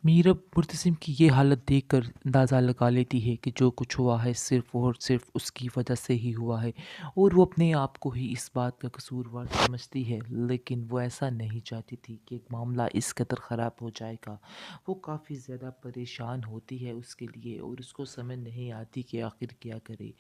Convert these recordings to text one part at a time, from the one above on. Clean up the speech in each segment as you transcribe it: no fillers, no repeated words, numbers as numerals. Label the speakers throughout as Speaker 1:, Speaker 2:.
Speaker 1: मीरब मुर्तसिम की ये हालत देखकर अंदाज़ा लगा लेती है कि जो कुछ हुआ है सिर्फ़ और सिर्फ़ उसकी वजह से ही हुआ है और वो अपने आप को ही इस बात का कसूरवार समझती है। लेकिन वो ऐसा नहीं चाहती थी कि एक मामला इस कदर ख़राब हो जाएगा। वो काफ़ी ज़्यादा परेशान होती है उसके लिए और उसको समझ नहीं आती कि आखिर क्या करे।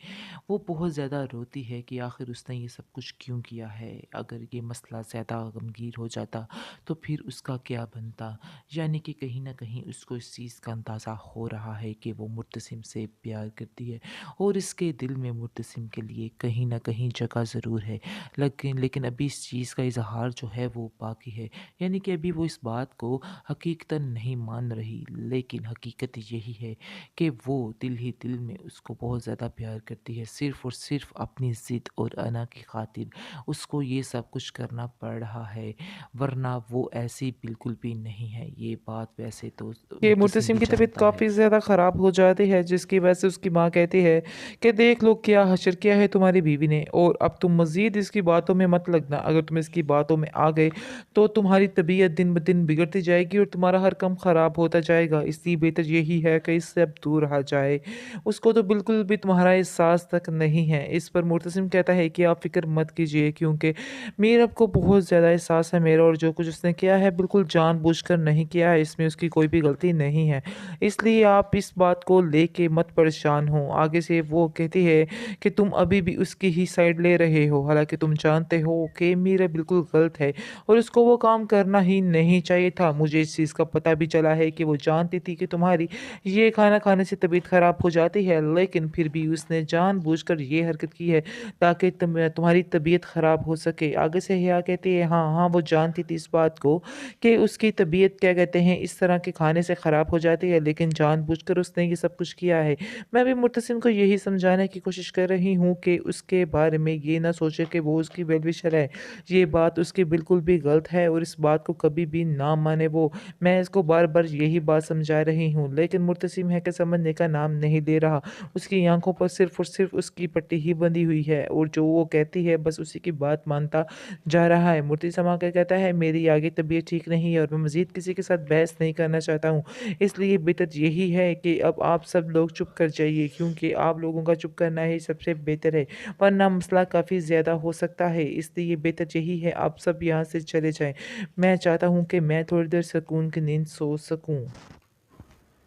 Speaker 1: वो बहुत ज़्यादा रोती है कि आखिर उसने ये सब कुछ क्यों किया है। अगर ये मसला ज़्यादा गमगीन हो जाता तो फिर उसका क्या बनता। यानी कि कहीं न कहीं उसको इस चीज़ का अंदाज़ा हो रहा है कि वो मुर्तसिम से प्यार करती है और इसके दिल में मुर्तसिम के लिए कहीं न कहीं जगह ज़रूर है। लेकिन अभी इस चीज़ का इज़हार जो है वो बाकी है। यानी कि अभी वो इस बात को हकीकतन नहीं मान रही, लेकिन हकीकत यही है कि वो दिल ही दिल में उसको बहुत ज़्यादा प्यार करती है। सिर्फ़ और सिर्फ़ अपनी ज़िद और अना की खातिर उसको ये सब कुछ करना पड़ रहा है, वरना वो ऐसी बिल्कुल भी नहीं है। ये बात वैसे तो
Speaker 2: कि
Speaker 1: मुर्तसिम
Speaker 2: मुर्तसिम
Speaker 1: भी
Speaker 2: की तबीयत
Speaker 1: जानता है।
Speaker 2: काफ़ी ज़्यादा ख़राब हो जाती है, जिसकी वजह से उसकी माँ कहती है कि देख लो क्या हशर किया है तुम्हारी बीवी ने, और अब तुम मज़ीद इसकी बातों में मत लगना। अगर तुम इसकी बातों में आ गए तो तुम्हारी तबीयत दिन ब दिन बिगड़ती जाएगी और तुम्हारा हर काम ख़राब होता जाएगा। इसलिए बेहतर यही है कि इससे अब दूर रहा जाए। उसको तो बिल्कुल भी तुम्हारा एहसास तक नहीं है। इस पर मुर्तसिम कहता है कि आप फ़िक्र मत कीजिए, क्योंकि मीरब को बहुत ज़्यादा एहसास है मेरा, और जो कुछ उसने किया है बिल्कुल जानबूझकर नहीं किया है, इसमें उसकी कोई भी गलती नहीं है। इसलिए आप इस बात को लेके मत परेशान हो। आगे से वो कहती है कि तुम अभी भी उसकी ही साइड ले रहे हो, हालाँकि तुम जानते हो कि मीरा बिल्कुल गलत है और उसको वो काम करना ही नहीं चाहिए था। मुझे इस चीज़ का पता भी चला है कि वो जानती थी कि तुम्हारी ये खाना खाने से तबीयत ख़राब हो जाती है, लेकिन फिर भी उसने जानबूझकर ये हरकत की है ताकि तुम्हारी तबीयत ख़राब हो सके। आगे से हिया कहती है हाँ, हाँ, वो जानती थी इस बात को कि उसकी तबीयत क्या कहते हैं इस तरह के खाने से ख़राब हो जाती है, लेकिन जानबूझकर उसने ये सब कुछ किया है। मैं भी मुत्तसिम को यही समझाने की कोशिश कर रही हूँ कि उसके बारे में ये ना सोचे कि वो उसकी वेल विशर है। ये बात उसकी बिल्कुल भी गलत है और इस बात को कभी भी ना माने वो। मैं इसको बार-बार यही बात समझा रही हूँ, लेकिन मुर्तसिम है कि समझने का नाम नहीं ले रहा। उसकी आँखों पर सिर्फ़ और सिर्फ़ उसकी पट्टी ही बंधी हुई है और जो वो कहती है बस उसी की बात मानता जा रहा है। मूर्ति समा के कहता है मेरी आगे तबीयत ठीक नहीं है और मैं मज़ीद किसी के साथ बहस नहीं करना चाहता हूँ। इसलिए बेहतर यही है कि अब आप सब लोग चुप कर जाइए, क्योंकि आप लोगों का चुप करना ही सबसे बेहतर है, वरना मसला काफ़ी ज़्यादा हो सकता है। इसलिए बेहतर यही है आप सब यहाँ से चले जाएँ। मैं चाहता हूँ कि मैं थोड़ी देर सुकून की नींद सो सकूँ।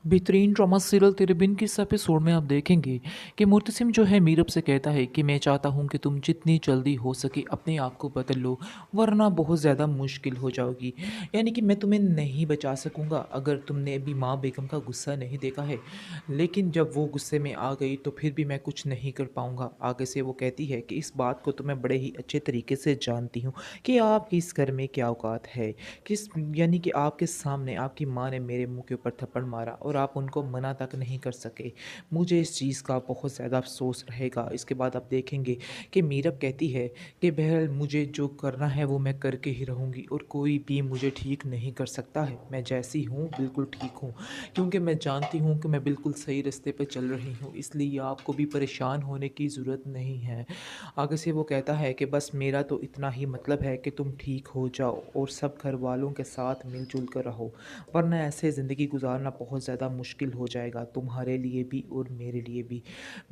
Speaker 1: बेहतरीन ड्रामा सीरियल तेरे बिन के इस एपिसोड में आप देखेंगे कि मुर्तसिम जो है मीरब से कहता है कि मैं चाहता हूँ कि तुम जितनी जल्दी हो सके अपने आप को बदल लो, वरना बहुत ज़्यादा मुश्किल हो जाओगी। यानी कि मैं तुम्हें नहीं बचा सकूँगा अगर तुमने अभी माँ बेगम का गुस्सा नहीं देखा है, लेकिन जब वो गुस्से में आ गई तो फिर भी मैं कुछ नहीं कर पाऊँगा। आगे से वो कहती है कि इस बात को तो मैं बड़े ही अच्छे तरीके से जानती हूँ कि आपकी इस घर में क्या औकात है, किस यानी कि आपके सामने आपकी माँ ने मेरे मुंह के ऊपर थप्पड़ मारा और आप उनको मना तक नहीं कर सके। मुझे इस चीज़ का बहुत ज़्यादा अफ़सोस रहेगा। इसके बाद आप देखेंगे कि मीरब कहती है कि बहरहाल मुझे जो करना है वो मैं करके ही रहूँगी और कोई भी मुझे ठीक नहीं कर सकता है। मैं जैसी हूँ बिल्कुल ठीक हूँ, क्योंकि मैं जानती हूँ कि मैं बिल्कुल सही रास्ते पे चल रही हूँ, इसलिए आपको भी परेशान होने की ज़रूरत नहीं है। आगे से वो कहता है कि बस मेरा तो इतना ही मतलब है कि तुम ठीक हो जाओ और सब घर वालों के साथ मिलजुल कर रहो, वरना ऐसे ज़िंदगी गुजारना बहुत ज़्यादा मुश्किल हो जाएगा तुम्हारे लिए भी और मेरे लिए भी।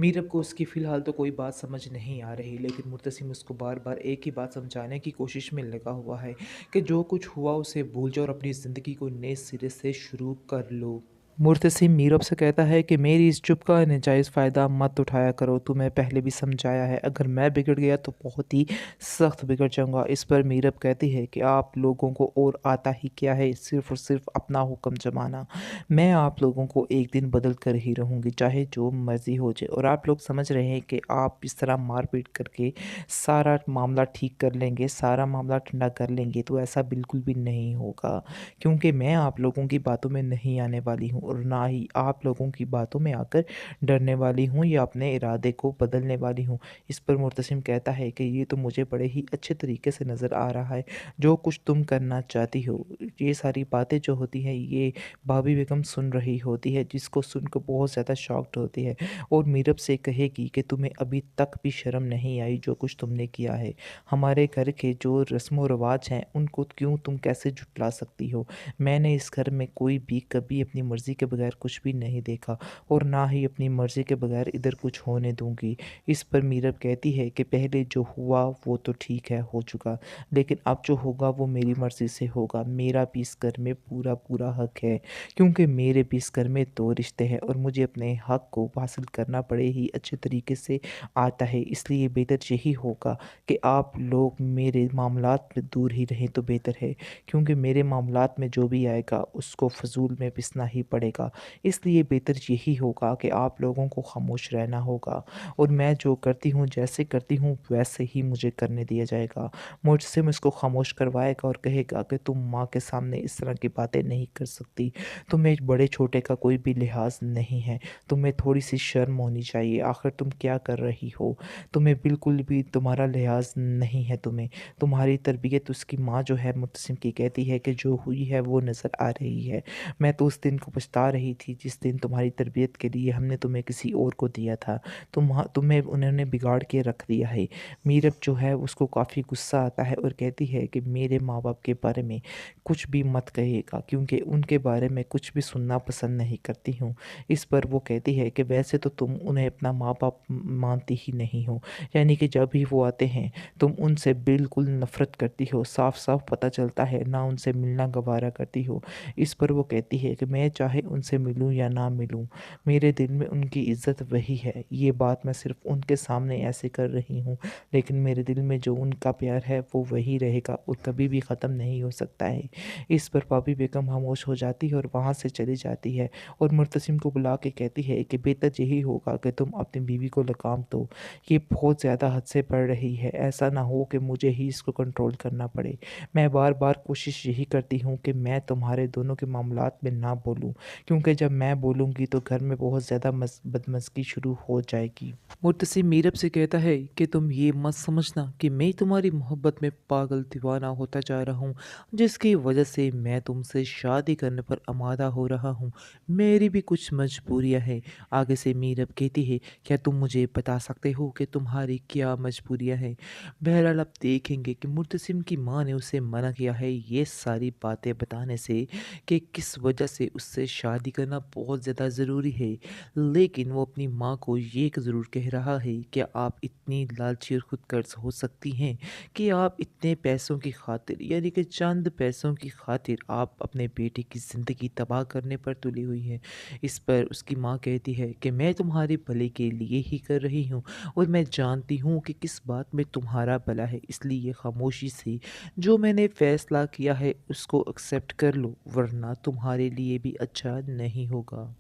Speaker 1: मीरब को उसकी फ़िलहाल तो कोई बात समझ नहीं आ रही, लेकिन मुर्तसिम उसको बार बार एक ही बात समझाने की कोशिश में लगा हुआ है कि जो कुछ हुआ उसे भूल जाओ और अपनी ज़िंदगी को नए सिरे से शुरू कर लो। मुर्तसिम मीरब से कहता है कि मेरी इस चुप का नजायज़ फ़ायदा मत उठाया करो, तुम्हें पहले भी समझाया है, अगर मैं बिगड़ गया तो बहुत ही सख्त बिगड़ जाऊंगा। इस पर मीरब कहती है कि आप लोगों को और आता ही क्या है, सिर्फ़ और सिर्फ अपना हुक्म जमाना। मैं आप लोगों को एक दिन बदल कर ही रहूँगी, चाहे जो मर्ज़ी हो जाए। और आप लोग समझ रहे हैं कि आप इस तरह मारपीट करके सारा मामला ठीक कर लेंगे, सारा मामला ठंडा कर लेंगे, तो ऐसा बिल्कुल भी नहीं होगा, क्योंकि मैं आप लोगों की बातों में नहीं आने वाली हूँ
Speaker 2: और ना ही आप लोगों की बातों में आकर डरने वाली हूँ या अपने इरादे को बदलने वाली हूँ। इस पर मुर्तसिम कहता है कि ये तो मुझे बड़े ही अच्छे तरीके से नज़र आ रहा है, जो कुछ तुम करना चाहती हो। ये सारी बातें जो होती हैं ये भाभी बेगम सुन रही होती है, जिसको सुनकर बहुत ज़्यादा शॉक्ड होती है और मीरब से कहेगी कि तुम्हें अभी तक भी शर्म नहीं आई जो कुछ तुमने किया है। हमारे घर के जो रस्म व रिवाज हैं उनको क्यों तुम कैसे झुठला सकती हो? मैंने इस घर में कोई भी कभी अपनी मर्ज़ी के बगैर कुछ भी नहीं देखा और ना ही अपनी मर्ज़ी के बगैर इधर कुछ होने दूँगी। इस पर मीरब कहती है कि पहले जो हुआ वो तो ठीक है, हो चुका, लेकिन अब जो होगा वो मेरी मर्ज़ी से होगा। मेरा भी इस घर में पूरा हक है, क्योंकि मेरे भी इस घर में 2 रिश्ते हैं और मुझे अपने हक को हासिल करना बड़े ही अच्छे तरीके से आता है। इसलिए बेहतर यही होगा कि आप लोग मेरे मामलात में दूर ही रहें तो बेहतर है, क्योंकि मेरे मामलात में जो भी आएगा उसको फ़ज़ूल में पिसना ही पड़ेगा। इसलिए बेहतर यही होगा कि आप लोगों को ख़ामोश रहना होगा और मैं जो करती हूँ, जैसे करती हूँ वैसे ही मुझे करने दिया जाएगा। मुझसे इसको ख़ामोश करवाएगा और कहेगा कि तुम माँ के सामने इस तरह की बातें नहीं कर सकती। तुम्हें बड़े-छोटे का कोई भी लिहाज़ नहीं है। तुम्हें थोड़ी-सी शर्म होनी चाहिए। आखिर तुम क्या कर रही हो? तुम्हें बिल्कुल भी तुम्हारा लिहाज़ नहीं है तुम्हें। तुम्हारी तरबियत उसकी माँ जो है मुत्तसिम की कहती है कि जो हुई है वो नज़र आ रही है। मैं तो उस दिन को पछता रही थी जिस दिन तुम्हारी तरबियत के लिए हमने तुम्हें किसी और को दिया था। तुम्हें उन्होंने बिगाड़ के रख दिया है। मीरब जो है उसको काफ़ी गुस्सा आता है और कहती है कि मेरे माँ-बाप के बारे में कुछ भी मत कहिएगा, क्योंकि उनके बारे में कुछ भी सुनना पसंद नहीं करती हूँ। इस पर वो कहती है कि वैसे तो तुम उन्हें अपना माँ-बाप मानती ही नहीं हो। यानी कि जब भी वो आते हैं तुम उनसे बिल्कुल नफ़रत करती हो। साफ-साफ पता चलता है ना उनसे मिलना गवारा करती हो। इस पर वो कहती है कि मैं चाहे उनसे मिलूँ या ना मिलूँ, मेरे दिल में उनकी इज़्ज़त वही है। ये बात मैं सिर्फ़ उनके सामने ऐसे कर रही हूँ, लेकिन मेरे दिल में जो उनका प्यार है वो वही रहेगा और कभी भी ख़त्म नहीं हो सकता है। इस पर भाभी बेगम खामोश हो जाती है और वहाँ से चली जाती है और मुर्तसिम को बुला के कहती है कि बेहतर यही होगा कि तुम अपनी बीवी को लगाम दो। ये बहुत ज़्यादा हद से बढ़ रही है। ऐसा ना हो कि मुझे ही इसको कंट्रोल करना पड़े। मैं बार-बार कोशिश यही करती हूँ कि मैं तुम्हारे दोनों के मामलात में ना बोलूँ, क्योंकि जब मैं बोलूँगी तो घर में बहुत ज़्यादा बदमज़गी शुरू हो जाएगी।
Speaker 1: मुर्तसिम मीरब से कहता है कि तुम ये मत समझना कि मैं तुम्हारी मोहब्बत में पागल दीवाना होता जा रहा हूँ, जिसकी वजह से मैं तुमसे शादी करने पर आमादा हो रहा हूँ। मेरी भी कुछ मजबूरियाँ हैं। आगे से मीरब कहती है, क्या तुम मुझे बता सकते हो कि तुम्हारी क्या मजबूरियाँ हैं? बहरहाल आप देखेंगे कि मुर्तसिम की माँ ने उसे मना किया है ये सारी बातें बताने से कि किस वजह से उससे शादी करना बहुत ज़्यादा ज़रूरी है। लेकिन वो अपनी माँ को ये ज़रूर कह रहा है कि आप इतनी लालची और खुदगर्ज़ हो सकती हैं कि आप इतने पैसों की खातिर, यानी कि चंद पैसों की खातिर आप अपने बेटे की ज़िंदगी तबाह करने पर तुली हुई हैं। इस पर उसकी माँ कहती है कि मैं तुम्हारे भले के लिए ही कर रही हूँ और मैं जानती हूँ कि किस बात में तुम्हारा भला है, इसलिए खामोशी से जो मैंने फ़ैसला किया है उसको एक्सेप्ट कर लो, वरना तुम्हारे लिए भी अच्छा नहीं होगा।